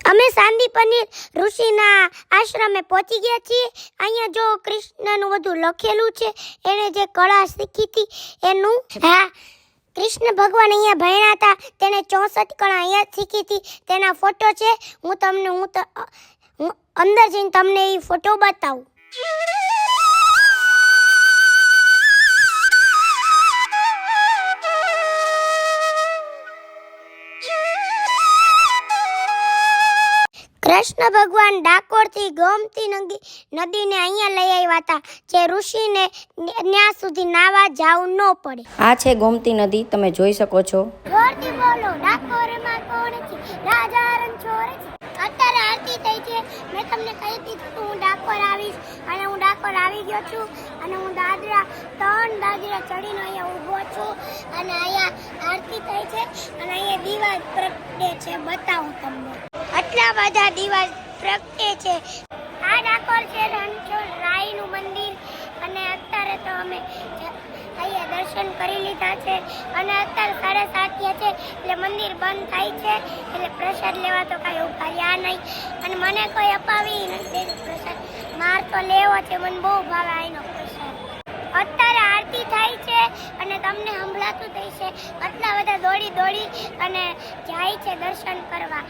અમે સાંદીપની ઋષિના આશ્રમે પહોંચી ગયા છીએ. અહીંયા જો કૃષ્ણનું બધું લખેલું છે. એણે જે કળા શીખી હતી એનું. હા, કૃષ્ણ ભગવાન અહીંયા ભણ્યા હતા. તેણે 64 કળા અહીંયા શીખી હતી. તેના ફોટો છે. હું અંદર જઈને તમને એ ફોટો બતાવું. કૃષ્ણ ભગવાન ડાકોરથી ગોમતી નદીને અહીંયા લઈ આવ્યા હતા, જે ઋષિને ત્યાં સુધી નાવા જવું ન પડે. આ છે ગોમતી નદી, તમે જોઈ શકો છો. જોરથી બોલો, ડાકોરમાં કોણ છે? રાજા રણછોડ છે. અત્યારે આરતી થઈ છે. મેં તમને કહી દીધું કે હું ડાકોર આવીશ, અને હું ડાકોર આવી ગયો છું. અને હું ત્રણ દાદરા ચડીને અહીંયા ઊભો છું, અને અહીંયા આરતી થઈ છે. અને અહીંયા દીવા પ્રગટે છે. બતાવું તમને. આટલા બધા દીવા પ્રગટે છે. આ ડાકોર છે રણછોડ રાયનું મંદિર. અને અત્યારે તો અમે અહીંયા દર્શન કરી લીધા છે. અને અત્યારે 7:30 છે, એટલે મંદિર બંધ થાય છે. એટલે પ્રસાદ લેવા તો કાંઈ ઉભા રહ્યા નહીં. અને મને કોઈ અપાવી નથી પ્રસાદ. માર તો લેવો છે, મને બહુ ભાવે આનો પ્રસાદ. અત્યારે આરતી થાય છે અને તમને સંભળાતું થઈ છે. આટલા બધા દોડી અને જાય છે દર્શન કરવા.